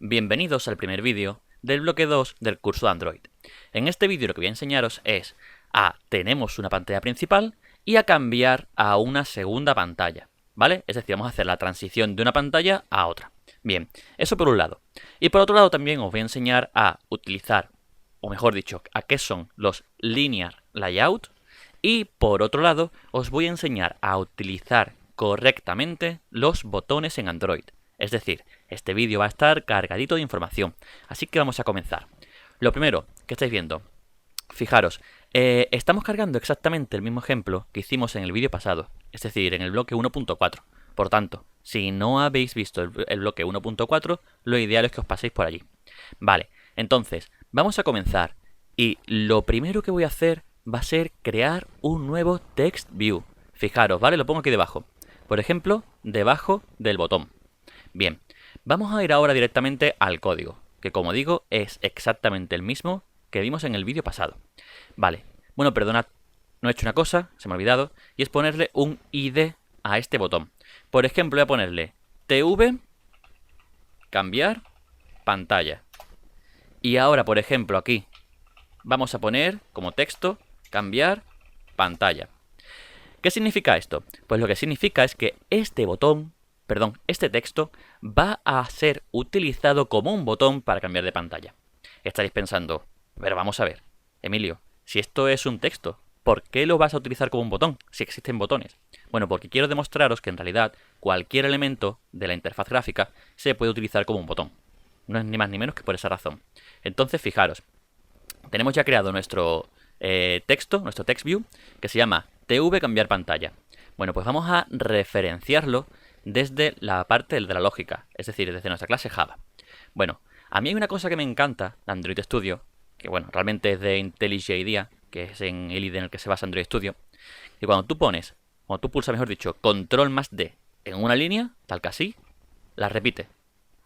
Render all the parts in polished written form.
Bienvenidos al primer vídeo del bloque 2 del curso de Android. En este vídeo lo que voy a enseñaros es a tenemos una pantalla principal y a cambiar a una segunda pantalla, ¿vale? Es decir, vamos a hacer la transición de una pantalla a otra. Bien, eso por un lado. Y por otro lado también os voy a enseñar a utilizar, o mejor dicho, a qué son los Linear Layout. Y por otro lado, os voy a enseñar a utilizar correctamente los botones en Android. Es decir, este vídeo va a estar cargadito de información, así que vamos a comenzar. Lo primero que estáis viendo, fijaros, estamos cargando exactamente el mismo ejemplo que hicimos en el vídeo pasado, es decir, en el bloque 1.4. Por tanto, si no habéis visto el bloque 1.4, lo ideal es que os paséis por allí. Vale, entonces, vamos a comenzar y lo primero que voy a hacer va a ser crear un nuevo text view. Fijaros, ¿vale? Lo pongo aquí debajo. Por ejemplo, debajo del botón. Bien, vamos a ir ahora directamente al código, que como digo es exactamente el mismo que vimos en el vídeo pasado. Vale, bueno, perdonad, no he hecho una cosa, se me ha olvidado, y es ponerle un ID a este botón. Por ejemplo, voy a ponerle TV, cambiar pantalla. Y ahora, por ejemplo, aquí vamos a poner como texto, cambiar pantalla. ¿Qué significa esto? Pues lo que significa es que este texto va a ser utilizado como un botón para cambiar de pantalla. Estaréis pensando, pero vamos a ver, Emilio, si esto es un texto, ¿por qué lo vas a utilizar como un botón si existen botones? Bueno, porque quiero demostraros que en realidad cualquier elemento de la interfaz gráfica se puede utilizar como un botón. No es ni más ni menos que por esa razón. Entonces, fijaros, tenemos ya creado nuestro texto, nuestro text view, que se llama TV cambiar pantalla. Bueno, pues vamos a referenciarlo desde la parte de la lógica, es decir, desde nuestra clase Java. Bueno, a mí hay una cosa que me encanta de Android Studio, que bueno, realmente es de IntelliJ IDEA, que es en el IDE en el que se basa Android Studio, y cuando tú pulsas, mejor dicho, control más D en una línea, tal que así, la repite.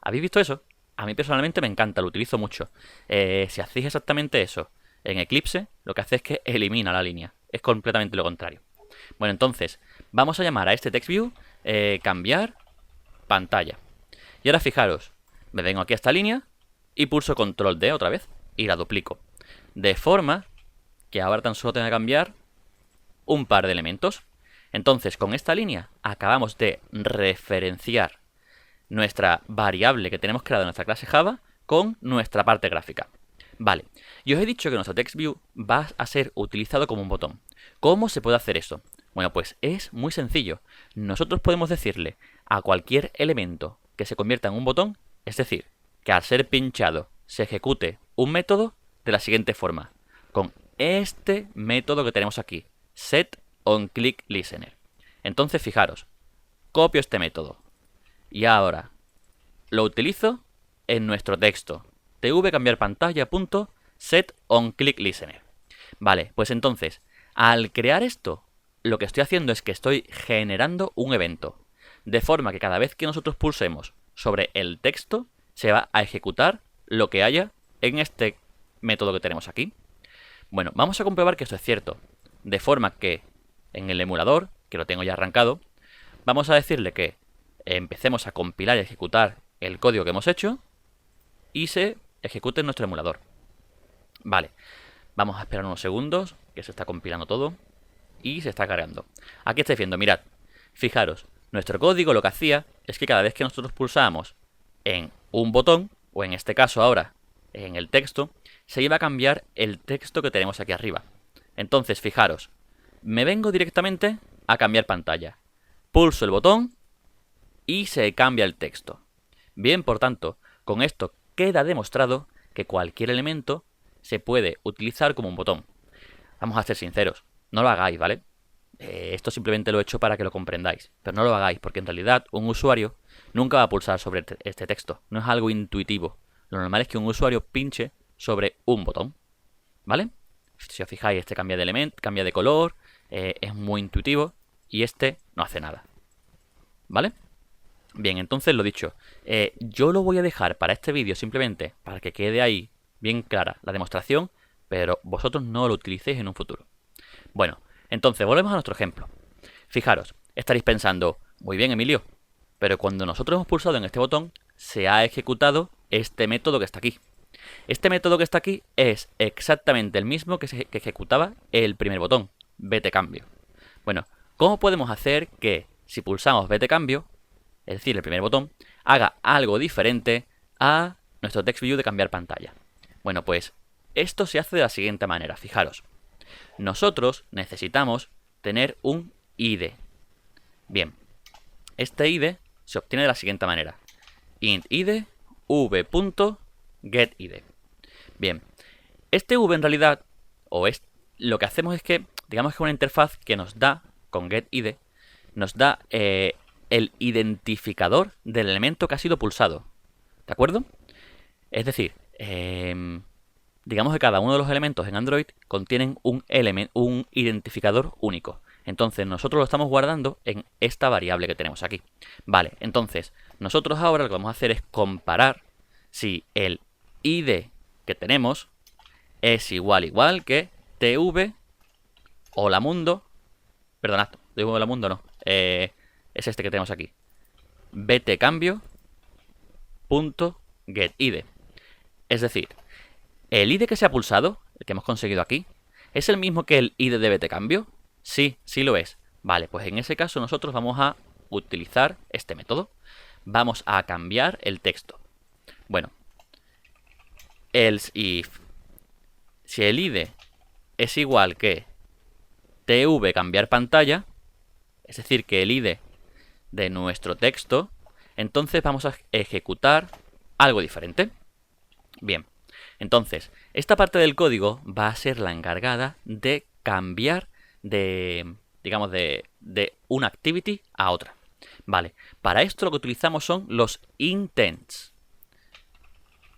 ¿Habéis visto eso? A mí personalmente me encanta, lo utilizo mucho. Si hacéis exactamente eso en Eclipse, lo que hace es que elimina la línea. Es completamente lo contrario. Bueno, entonces, vamos a llamar a este text view cambiar pantalla. Y ahora fijaros, me vengo aquí a esta línea y pulso control D otra vez y la duplico. De forma que ahora tan solo tengo que cambiar un par de elementos. Entonces, con esta línea acabamos de referenciar nuestra variable que tenemos creada en nuestra clase Java con nuestra parte gráfica. Vale, y os he dicho que nuestro text view va a ser utilizado como un botón. ¿Cómo se puede hacer eso? Bueno, pues es muy sencillo. Nosotros podemos decirle a cualquier elemento que se convierta en un botón, es decir, que al ser pinchado se ejecute un método de la siguiente forma, con este método que tenemos aquí, setOnClickListener. Entonces, fijaros, copio este método y ahora lo utilizo en nuestro texto, TV cambiar pantalla .setOnClickListener. Vale, pues entonces, al crear esto, lo que estoy haciendo es que estoy generando un evento, de forma que cada vez que nosotros pulsemos sobre el texto, se va a ejecutar lo que haya en este método que tenemos aquí. Bueno, vamos a comprobar que esto es cierto, de forma que en el emulador, que lo tengo ya arrancado, vamos a decirle que empecemos a compilar y ejecutar el código que hemos hecho y se ejecute en nuestro emulador. Vale, vamos a esperar unos segundos que se está compilando todo y se está cargando. Aquí estáis viendo, mirad, fijaros, nuestro código lo que hacía es que cada vez que nosotros pulsábamos en un botón, o en este caso ahora en el texto, se iba a cambiar el texto que tenemos aquí arriba. Entonces, fijaros, me vengo directamente a cambiar pantalla. Pulso el botón y se cambia el texto. Bien, por tanto, con esto queda demostrado que cualquier elemento se puede utilizar como un botón. Vamos a ser sinceros, no lo hagáis, ¿vale? Esto simplemente lo he hecho para que lo comprendáis, pero no lo hagáis porque en realidad un usuario nunca va a pulsar sobre este texto, no es algo intuitivo. Lo normal es que un usuario pinche sobre un botón, ¿vale? Si os fijáis, este cambia de elemento, cambia de color, es muy intuitivo y este no hace nada, ¿vale? Bien, entonces lo dicho, yo lo voy a dejar para este vídeo simplemente para que quede ahí bien clara la demostración, pero vosotros no lo utilicéis en un futuro. Bueno, entonces volvemos a nuestro ejemplo. Fijaros, estaréis pensando, muy bien Emilio, pero cuando nosotros hemos pulsado en este botón, se ha ejecutado este método que está aquí. Este método que está aquí es exactamente el mismo que ejecutaba el primer botón, btcambio. Bueno, ¿cómo podemos hacer que si pulsamos btcambio, es decir, el primer botón, haga algo diferente a nuestro text view de cambiar pantalla? Bueno, pues esto se hace de la siguiente manera, fijaros. Nosotros necesitamos tener un ID. Bien, este ID se obtiene de la siguiente manera. Int ID v.getID. Bien, este v en realidad, lo que hacemos es que, digamos que es una interfaz que nos da, con getID, nos da el identificador del elemento que ha sido pulsado. ¿De acuerdo? Es decir, digamos que cada uno de los elementos en Android contienen un identificador único. Entonces nosotros lo estamos guardando en esta variable que tenemos aquí. Vale, entonces nosotros ahora lo que vamos a hacer es comparar si el ID que tenemos es igual que tv hola mundo. Perdonad, tv hola mundo no. Es este que tenemos aquí. btcambio.getID. Es decir, el ID que se ha pulsado, el que hemos conseguido aquí, ¿es el mismo que el ID de btcambio? Sí, sí lo es. Vale, pues en ese caso nosotros vamos a utilizar este método. Vamos a cambiar el texto. Bueno, else if, si el ID es igual que tv cambiar pantalla, es decir, que el ID de nuestro texto, entonces vamos a ejecutar algo diferente. Bien, entonces, esta parte del código va a ser la encargada de cambiar digamos, de una activity a otra. Vale, para esto lo que utilizamos son los intents.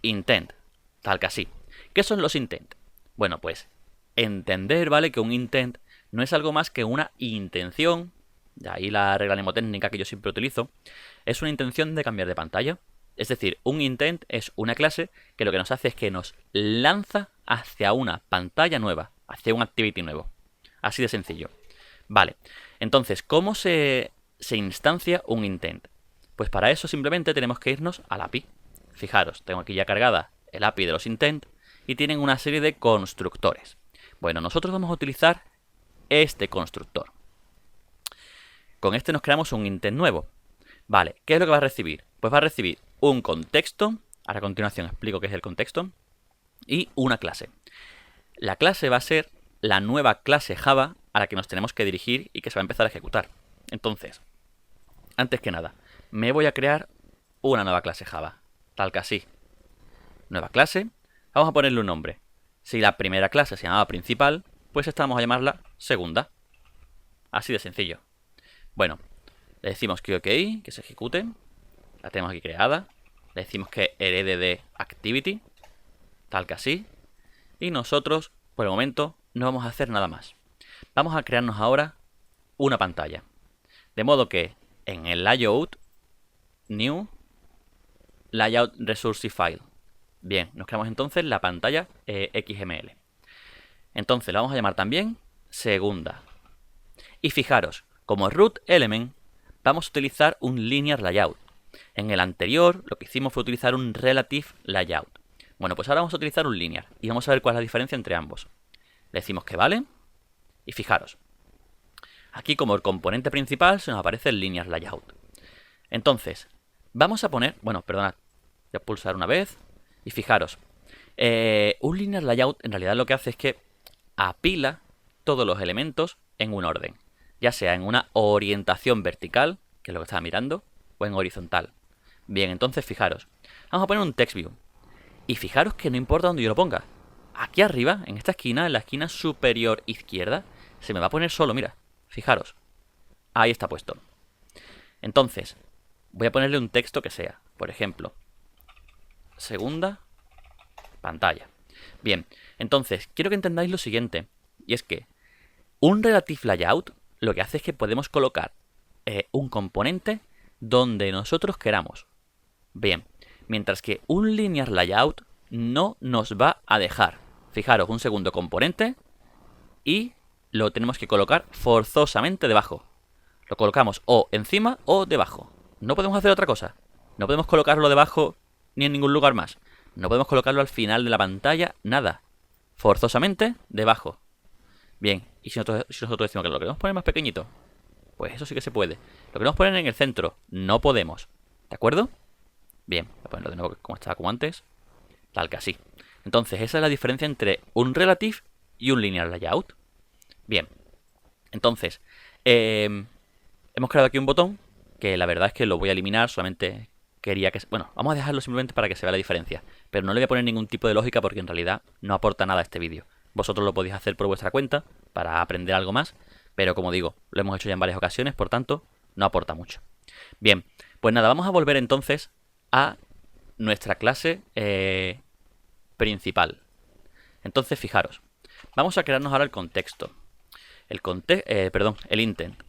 Intent, tal que así. ¿Qué son los intent? Bueno, pues entender, ¿vale? Que un intent no es algo más que una intención, de ahí la regla mnemotécnica que yo siempre utilizo, es una intención de cambiar de pantalla. Es decir, un intent es una clase que lo que nos hace es que nos lanza hacia una pantalla nueva, hacia un activity nuevo. Así de sencillo. Vale, entonces, ¿cómo se instancia un intent? Pues para eso simplemente tenemos que irnos al API. Fijaros, tengo aquí ya cargada el API de los intent y tienen una serie de constructores. Bueno, nosotros vamos a utilizar este constructor. Con este nos creamos un intent nuevo. Vale, ¿qué es lo que va a recibir? Pues va a recibir un contexto, ahora a continuación explico qué es el contexto, y una clase. La clase va a ser la nueva clase Java a la que nos tenemos que dirigir y que se va a empezar a ejecutar. Entonces, antes que nada, me voy a crear una nueva clase Java, tal que así. Nueva clase, vamos a ponerle un nombre. Si la primera clase se llamaba principal, pues esta vamos a llamarla segunda. Así de sencillo. Bueno, le decimos que OK, que se ejecute. La tenemos aquí creada. Le decimos que herede de activity, tal que así. Y nosotros, por el momento, no vamos a hacer nada más. Vamos a crearnos ahora una pantalla. De modo que en el layout, new, layout resource file. Bien, nos creamos entonces la pantalla XML. Entonces la vamos a llamar también segunda. Y fijaros, como root element, vamos a utilizar un linear layout. En el anterior, lo que hicimos fue utilizar un relative layout. Bueno, pues ahora vamos a utilizar un linear y vamos a ver cuál es la diferencia entre ambos. Le decimos que vale y fijaros. Aquí como el componente principal se nos aparece el linear layout. Entonces, vamos a poner... Bueno, perdonad. Voy a pulsar una vez y fijaros. Un linear layout en realidad lo que hace es que apila todos los elementos en un orden. Ya sea en una orientación vertical, que es lo que estaba mirando, o en horizontal. Bien, entonces fijaros. Vamos a poner un text view. Y fijaros que no importa dónde yo lo ponga. Aquí arriba, en esta esquina, en la esquina superior izquierda, se me va a poner solo, mira. Fijaros. Ahí está puesto. Entonces, voy a ponerle un texto que sea. Por ejemplo, segunda pantalla. Bien, entonces, quiero que entendáis lo siguiente. Y es que un relative layout lo que hace es que podemos colocar un componente donde nosotros queramos. Bien, mientras que un linear layout no nos va a dejar. Fijaros, un segundo componente y lo tenemos que colocar forzosamente debajo. Lo colocamos o encima o debajo. No podemos hacer otra cosa. No podemos colocarlo debajo ni en ningún lugar más. No podemos colocarlo al final de la pantalla, nada. Forzosamente, debajo. Bien, y si nosotros decimos que lo queremos poner más pequeñito, pues eso sí que se puede. Lo queremos poner en el centro, no podemos. ¿De acuerdo? Bien, voy a ponerlo de nuevo como estaba como antes. Tal que así. Entonces, esa es la diferencia entre un relative y un linear layout. Bien, entonces, hemos creado aquí un botón que la verdad es que lo voy a eliminar, solamente quería que... Bueno, vamos a dejarlo simplemente para que se vea la diferencia, pero no le voy a poner ningún tipo de lógica porque en realidad no aporta nada a este vídeo. Vosotros lo podéis hacer por vuestra cuenta para aprender algo más, pero como digo, lo hemos hecho ya en varias ocasiones, por tanto, no aporta mucho. Bien, pues nada, vamos a volver entonces a nuestra clase principal. Entonces, fijaros, vamos a crearnos ahora el contexto. El intent.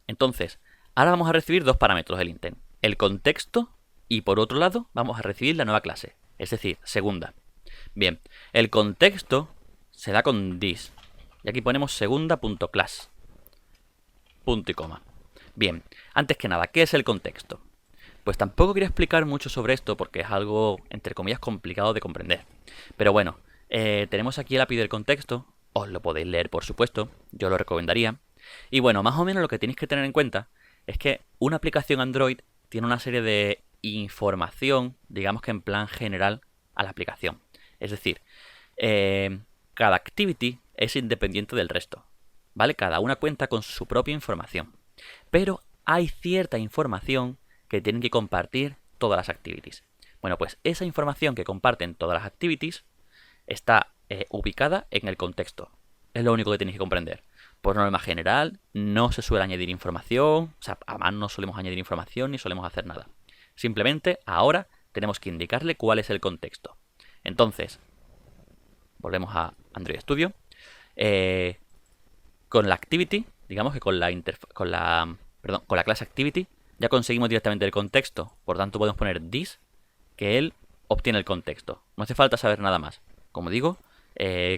Entonces, ahora vamos a recibir dos parámetros del intent. El contexto y por otro lado vamos a recibir la nueva clase, es decir, segunda. Bien, el contexto se da con this. Y aquí ponemos segunda.class. Punto y coma. Bien, antes que nada, ¿qué es el contexto? Pues tampoco quería explicar mucho sobre esto porque es algo, entre comillas, complicado de comprender. Pero bueno, tenemos aquí el API del contexto. Os lo podéis leer, por supuesto. Yo lo recomendaría. Y bueno, más o menos lo que tenéis que tener en cuenta es que una aplicación Android tiene una serie de información, digamos que en plan general, a la aplicación. Es decir, cada activity es independiente del resto, ¿vale? Cada una cuenta con su propia información. Pero hay cierta información que tienen que compartir todas las activities. Bueno, pues esa información que comparten todas las activities está ubicada en el contexto. Es lo único que tenéis que comprender. Por norma general, no se suele añadir información, o sea, además no solemos añadir información ni solemos hacer nada. Simplemente ahora tenemos que indicarle cuál es el contexto. Entonces, volvemos a Android Studio. Con la activity, digamos que con la clase activity, ya conseguimos directamente el contexto. Por tanto, podemos poner this, que él obtiene el contexto. No hace falta saber nada más. Como digo,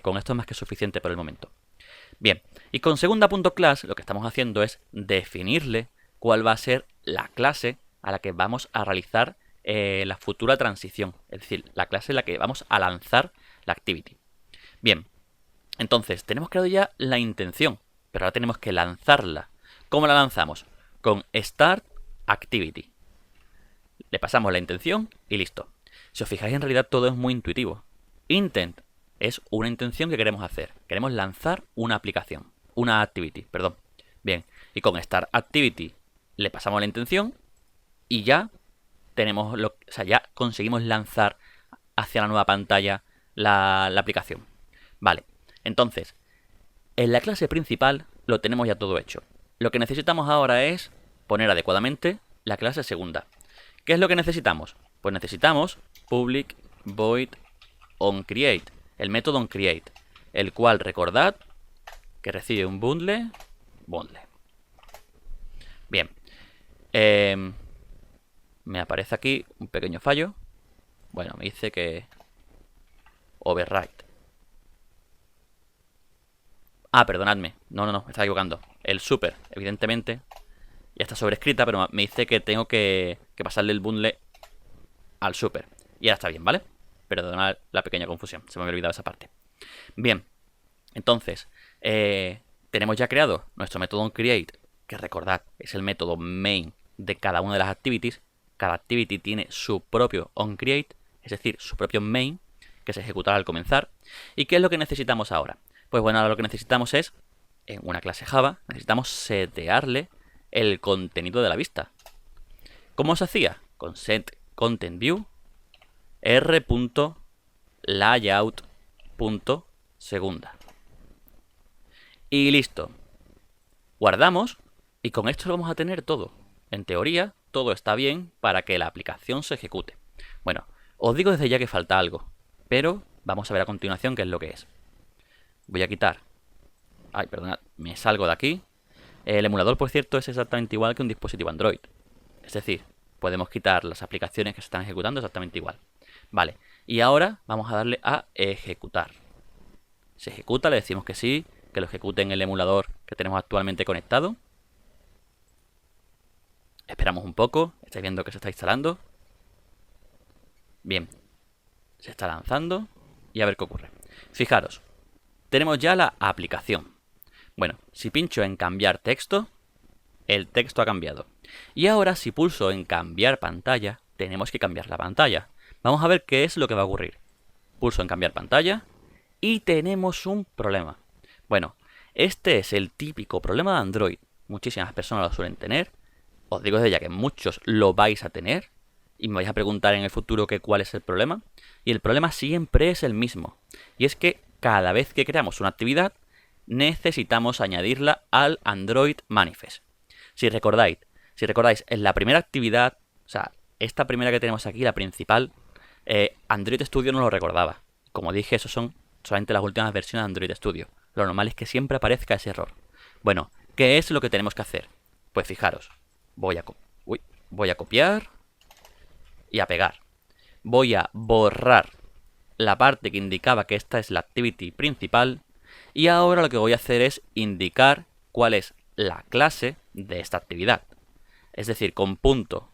con esto es más que suficiente por el momento. Bien, y con segunda.class lo que estamos haciendo es definirle cuál va a ser la clase a la que vamos a realizar la futura transición. Es decir, la clase en la que vamos a lanzar la activity. Bien, entonces tenemos creado ya la intención, pero ahora tenemos que lanzarla. ¿Cómo la lanzamos? Con start activity. Le pasamos la intención y listo. Si os fijáis, en realidad todo es muy intuitivo. Intent es una intención que queremos hacer. Queremos lanzar una aplicación. Una activity, perdón. Bien, y con start activity le pasamos la intención y ya tenemos ya conseguimos lanzar hacia la nueva pantalla la aplicación. Vale, entonces, en la clase principal lo tenemos ya todo hecho. Lo que necesitamos ahora es poner adecuadamente la clase segunda. ¿Qué es lo que necesitamos? Pues necesitamos public void onCreate, el método onCreate, el cual recordad que recibe un bundle. Bien, me aparece aquí un pequeño fallo. Bueno, me dice que overwrite. Ah, perdonadme. No, me estaba equivocando. El super, evidentemente, ya está sobrescrita, pero me dice que tengo que pasarle el bundle al super. Y ahora está bien, ¿vale? Perdonad la pequeña confusión, se me había olvidado esa parte. Bien, entonces, tenemos ya creado nuestro método onCreate, que recordad, es el método main de cada una de las activities. Cada activity tiene su propio onCreate, es decir, su propio main, que se ejecutará al comenzar. ¿Y qué es lo que necesitamos ahora? Pues bueno, ahora lo que necesitamos es, en una clase Java, necesitamos setearle el contenido de la vista. ¿Cómo se hacía? Con setContentView r.layout.segunda. Y listo. Guardamos y con esto lo vamos a tener todo. En teoría, todo está bien para que la aplicación se ejecute. Bueno, os digo desde ya que falta algo, pero vamos a ver a continuación qué es lo que es. Voy a quitar... Ay, perdonad, me salgo de aquí. El emulador, por cierto, es exactamente igual que un dispositivo Android. Es decir, podemos quitar las aplicaciones que se están ejecutando exactamente igual. Vale, y ahora vamos a darle a ejecutar. Se ejecuta, le decimos que sí, que lo ejecute en el emulador que tenemos actualmente conectado. Esperamos un poco, estáis viendo que se está instalando. Bien, se está lanzando y a ver qué ocurre. Fijaros, tenemos ya la aplicación. Bueno, si pincho en cambiar texto, el texto ha cambiado. Y ahora si pulso en cambiar pantalla, tenemos que cambiar la pantalla. Vamos a ver qué es lo que va a ocurrir. Pulso en cambiar pantalla y tenemos un problema. Bueno, este es el típico problema de Android. Muchísimas personas lo suelen tener. Os digo desde ya que muchos lo vais a tener. Y me vais a preguntar en el futuro que cuál es el problema. Y el problema siempre es el mismo. Y es que cada vez que creamos una actividad, necesitamos añadirla al Android Manifest. Si recordáis, en la primera actividad, o sea, esta primera que tenemos aquí, la principal, Android Studio no lo recordaba. Como dije, esos son solamente las últimas versiones de Android Studio. Lo normal es que siempre aparezca ese error. Bueno, ¿qué es lo que tenemos que hacer? Pues fijaros, voy a copiar y a pegar. Voy a borrar la parte que indicaba que esta es la activity principal. Y ahora lo que voy a hacer es indicar cuál es la clase de esta actividad. Es decir, con punto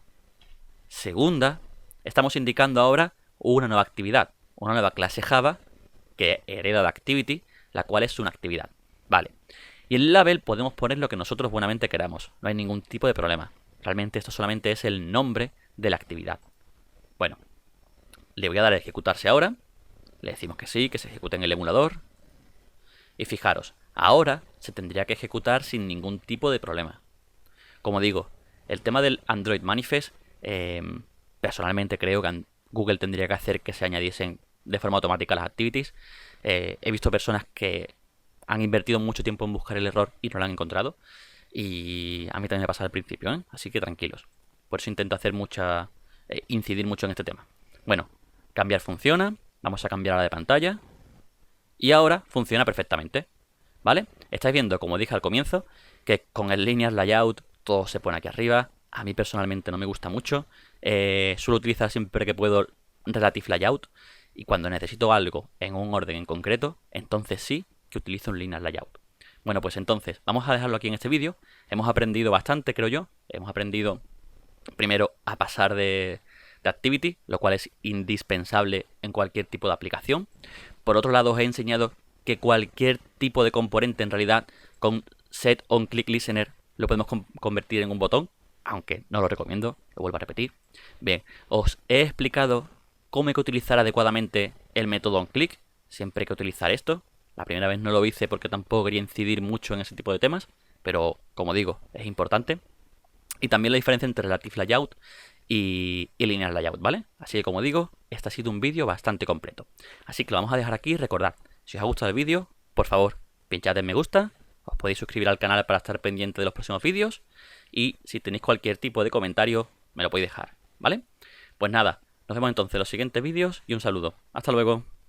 segunda, estamos indicando ahora una nueva actividad, una nueva clase Java que hereda de activity, la cual es una actividad. Vale. Y el label podemos poner lo que nosotros buenamente queramos. No hay ningún tipo de problema. Realmente esto solamente es el nombre de la actividad. Bueno, le voy a dar a ejecutarse ahora. Le decimos que sí, que se ejecute en el emulador. Y fijaros, ahora se tendría que ejecutar sin ningún tipo de problema. Como digo, el tema del Android Manifest, personalmente creo que Google tendría que hacer que se añadiesen de forma automática las activities. He visto personas que han invertido mucho tiempo en buscar el error y no lo han encontrado. Y a mí también me pasa al principio, ¿eh? Así que tranquilos. Por eso intento hacer incidir mucho en este tema. Bueno, cambiar funciona. Vamos a cambiar a la de pantalla. Y ahora funciona perfectamente. ¿Vale? Estáis viendo, como dije al comienzo, que con el Linear Layout todo se pone aquí arriba. A mí personalmente no me gusta mucho. Suelo utilizar siempre que puedo Relative Layout. Y cuando necesito algo en un orden en concreto, entonces sí que utilizo un Linear Layout. Bueno, pues entonces, vamos a dejarlo aquí en este vídeo. Hemos aprendido bastante, creo yo. Hemos aprendido primero a pasar de Activity, lo cual es indispensable en cualquier tipo de aplicación. Por otro lado, os he enseñado que cualquier tipo de componente en realidad con Set on Click Listener lo podemos convertir en un botón, aunque no lo recomiendo, lo vuelvo a repetir. Bien, os he explicado cómo hay que utilizar adecuadamente el método onClick. Siempre hay que utilizar esto. La primera vez no lo hice porque tampoco quería incidir mucho en ese tipo de temas, pero como digo, es importante. Y también la diferencia entre Relative Layout y Linear Layout, ¿vale? Así que como digo, este ha sido un vídeo bastante completo. Así que lo vamos a dejar aquí. Recordad, si os ha gustado el vídeo, por favor, pinchad en me gusta. Os podéis suscribir al canal para estar pendiente de los próximos vídeos. Y si tenéis cualquier tipo de comentario, me lo podéis dejar, ¿vale? Pues nada, nos vemos entonces en los siguientes vídeos y un saludo. Hasta luego.